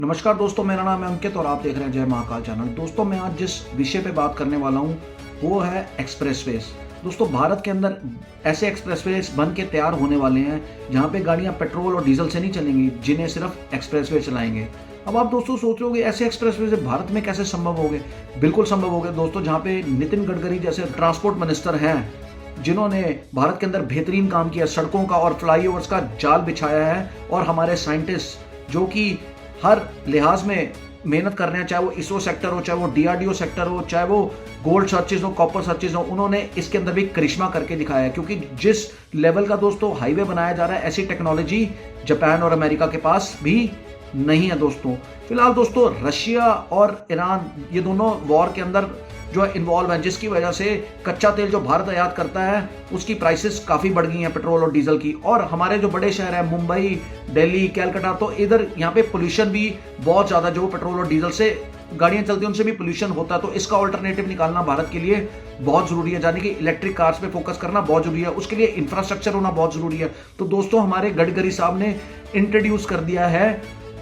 नमस्कार दोस्तों, मेरा नाम है अंकित और आप देख रहे हैं जय महाकाल चैनल। दोस्तों, मैं आज जिस विषय पे बात करने वाला हूँ वो है एक्सप्रेसवेज। दोस्तों, भारत के अंदर ऐसे एक्सप्रेसवेज बन के तैयार होने वाले हैं जहाँ पे गाड़ियाँ पेट्रोल और डीजल से नहीं चलेंगी, जिन्हें सिर्फ एक्सप्रेसवे चलाएंगे। अब आप दोस्तों सोच रहे होंगे ऐसे एक्सप्रेसवे भारत में कैसे संभव हो गए। बिल्कुल संभव हो गए दोस्तों, जहाँ पे नितिन गडकरी जैसे ट्रांसपोर्ट मिनिस्टर हैं जिन्होंने भारत के अंदर बेहतरीन काम किया, सड़कों का और फ्लाईओवर्स का जाल बिछाया है, और हमारे साइंटिस्ट जो कि हर लिहाज में मेहनत कर रहे हैं, चाहे वो इसरो सेक्टर हो, चाहे वो डीआरडीओ सेक्टर हो, चाहे वो गोल्ड सर्चेज हो, कॉपर सर्चेज हो, उन्होंने इसके अंदर भी करिश्मा करके दिखाया है। क्योंकि जिस लेवल का दोस्तों हाईवे बनाया जा रहा है, ऐसी टेक्नोलॉजी जापान और अमेरिका के पास भी नहीं है दोस्तों। फिलहाल दोस्तों रशिया और ईरान ये दोनों वॉर के अंदर जो है इन्वॉल्व है, जिसकी वजह से कच्चा तेल जो भारत आयात करता है उसकी प्राइसेस काफ़ी बढ़ गई हैं पेट्रोल और डीजल की। और हमारे जो बड़े शहर हैं मुंबई, दिल्ली, कैलकाटा, तो इधर यहाँ पे पोल्यूशन भी बहुत ज़्यादा, जो पेट्रोल और डीजल से गाड़ियाँ चलती हैं उनसे भी पोल्यूशन होता है। तो इसका ऑल्टरनेटिव निकालना भारत के लिए बहुत ज़रूरी है, यानी कि इलेक्ट्रिक कार्स पे फोकस करना बहुत जरूरी है। उसके लिए इंफ्रास्ट्रक्चर होना बहुत ज़रूरी है। तो दोस्तों हमारे गडकरी साहब ने इंट्रोड्यूस कर दिया है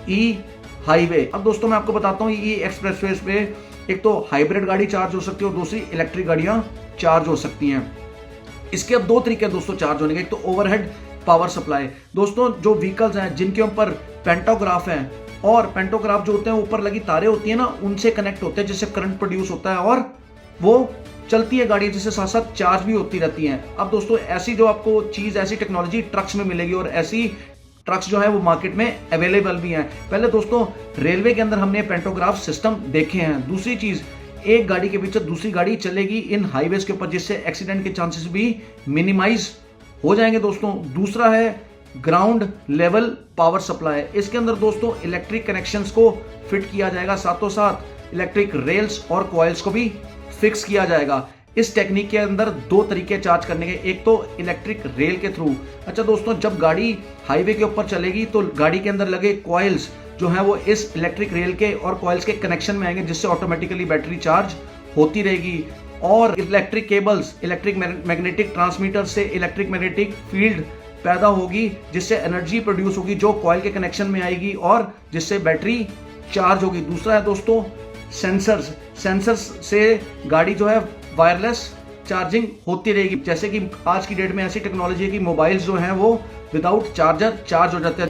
ई हाईवे। अब दोस्तों मैं आपको बताता हूँ, ई एक्सप्रेसवे पे एक तो हाइब्रिड गाड़ी चार्ज हो सकती है और दूसरी इलेक्ट्रिक गाड़ियां चार्ज हो सकती हैं। इसके अब दो तरीके हैं दोस्तों चार्ज होने के। एक तो ओवरहेड पावर सप्लाई। दोस्तों जो व्हीकल्स हैं जिनके ऊपर पेंटोग्राफ है, और पेंटोग्राफ जो होते हैं ऊपर लगी तारें होती है ना, उनसे कनेक्ट होते हैं, जिससे करंट प्रोड्यूस होता है और वो चलती है गाड़ी, जिससे साथ साथ चार्ज भी होती रहती हैं। अब दोस्तों ऐसी जो आपको चीज, ऐसी टेक्नोलॉजी ट्रक्स में मिलेगी, और ऐसी ट्रक्स जो है वो मार्केट में अवेलेबल भी हैं। पहले दोस्तों रेलवे के अंदर हमने पेंटोग्राफ सिस्टम देखे हैं। दूसरी चीज, एक गाड़ी के पीछे दूसरी गाड़ी चलेगी इन हाईवेज के ऊपर, जिससे एक्सीडेंट के चांसेस भी मिनिमाइज हो जाएंगे दोस्तों। दूसरा है ग्राउंड लेवल पावर सप्लाई। इसके अंदर दोस्तों इलेक्ट्रिक कनेक्शंस को फिट किया जाएगा, साथों साथ इलेक्ट्रिक रेल्स और कॉइल्स को भी फिक्स किया जाएगा। इस टेक्निक के अंदर दो तरीके चार्ज करने के, एक तो इलेक्ट्रिक रेल के थ्रू। अच्छा दोस्तों, जब गाड़ी हाईवे के ऊपर चलेगी तो गाड़ी के अंदर लगे कॉइल्स जो है वो इस इलेक्ट्रिक रेल के और कॉइल्स के कनेक्शन में आएंगे, जिससे ऑटोमेटिकली बैटरी चार्ज होती रहेगी। और electric cables, electric magnetic transmitter से इलेक्ट्रिक मैग्नेटिक फील्ड पैदा होगी, जिससे एनर्जी प्रोड्यूस होगी जो कॉइल के कनेक्शन में आएगी और जिससे बैटरी चार्ज होगी। दूसरा है दोस्तों सेंसर्स से गाड़ी जो है वायरलेस चार्जिंग होती रहेगी। जैसे कि आज की डेट में ऐसी टेक्नोलॉजी है कि मोबाइल्स जो हैं वो विदाउट चार्जर चार्ज हो जाते हैं।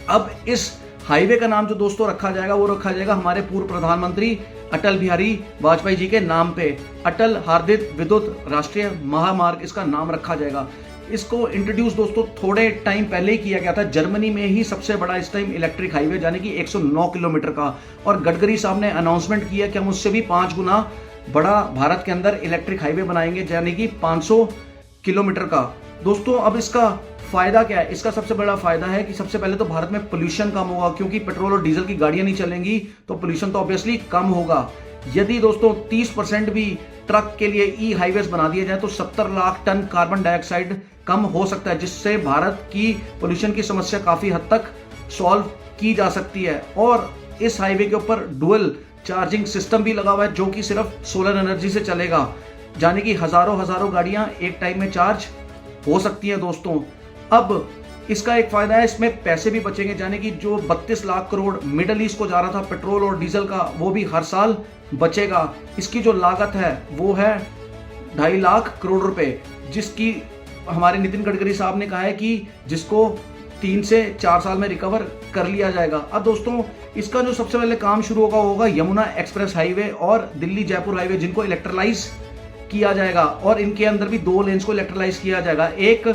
अब इस हाईवे का नाम जो दोस्तों रखा जाएगा वो रखा जाएगा हमारे पूर्व प्रधानमंत्री अटल बिहारी वाजपेयी जी के नाम पे। अटल हार्दित विद्युत राष्ट्रीय महामार्ग इसका नाम रखा जाएगा। इसको इंट्रोड्यूस दोस्तों थोड़े टाइम पहले ही किया गया था। जर्मनी में ही सबसे बड़ा इस टाइम इलेक्ट्रिक हाईवे, यानी कि 109 किलोमीटर का। और गडकरी साहब ने अनाउंसमेंट किया कि हम उससे भी 5 गुना बड़ा भारत के अंदर इलेक्ट्रिक हाईवे बनाएंगे, यानी कि 500 किलोमीटर का। दोस्तों अब इसका फायदा क्या है? इसका सबसे बड़ा फायदा है कि सबसे पहले तो भारत में पोल्यूशन कम होगा, क्योंकि पेट्रोल और डीजल की गाड़ियां नहीं चलेंगी तो पोल्यूशन तो ऑब्वियसली कम होगा। यदि दोस्तों 30% भी ट्रक के लिए ई हाईवेज बना दिए जाए तो 70 लाख टन कार्बन डाइऑक्साइड कम हो सकता है, जिससे भारत की पोल्यूशन की समस्या काफी हद तक सॉल्व की जा सकती है। और इस हाईवे के ऊपर डुअल चार्जिंग सिस्टम भी लगा हुआ है, जो कि सिर्फ सोलर एनर्जी से चलेगा, यानी कि हजारों गाड़ियां एक टाइम में चार्ज हो सकती हैं दोस्तों। अब इसका एक फायदा है, इसमें पैसे भी बचेंगे, यानी कि जो 32 लाख करोड़ मिडल ईस्ट को जा रहा था पेट्रोल और डीजल का, वो भी हर साल बचेगा। इसकी जो लागत है वो है 2.5 लाख करोड़ रुपए, जिसकी हमारे नितिन गडकरी साहब ने कहा है कि जिसको 3 से 4 साल में रिकवर कर लिया जाएगा। अब दोस्तों इसका जो सबसे पहले काम शुरू होगा यमुना एक्सप्रेस हाईवे और दिल्ली जयपुर हाईवे, जिनको इलेक्ट्रलाइज किया जाएगा। और इनके अंदर भी 2 लेन्स को इलेक्ट्रलाइज किया जाएगा, एक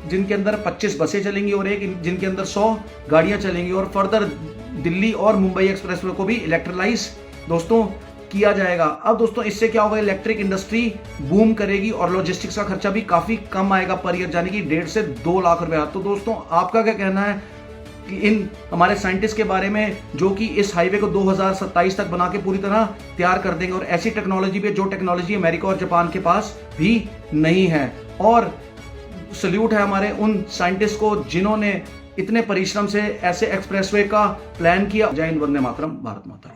जिनके अंदर 25 बसें चलेंगी और एक जिनके अंदर 100 गाड़ियां चलेंगी। और फर्दर दिल्ली और मुंबई एक्सप्रेसवे को भी इलेक्ट्रलाइज दोस्तों किया जाएगा। अब दोस्तों इससे क्या होगा, इलेक्ट्रिक इंडस्ट्री बूम करेगी और लॉजिस्टिक्स का खर्चा भी काफी कम आएगा पर ईयर, यानी कि 1.5 से 2 लाख रुपया। तो दोस्तों आपका क्या कहना है कि इन हमारे साइंटिस्ट के बारे में, जो कि इस हाईवे को 2027 तक बना के पूरी तरह तैयार कर देंगे, और ऐसी टेक्नोलॉजी भी, जो टेक्नोलॉजी अमेरिका और जापान के पास भी नहीं है। और सल्यूट है हमारे उन साइंटिस्ट को जिन्होंने इतने परिश्रम से ऐसे एक्सप्रेसवे का प्लान किया। जय हिंद, वंदे मातरम, भारत माता।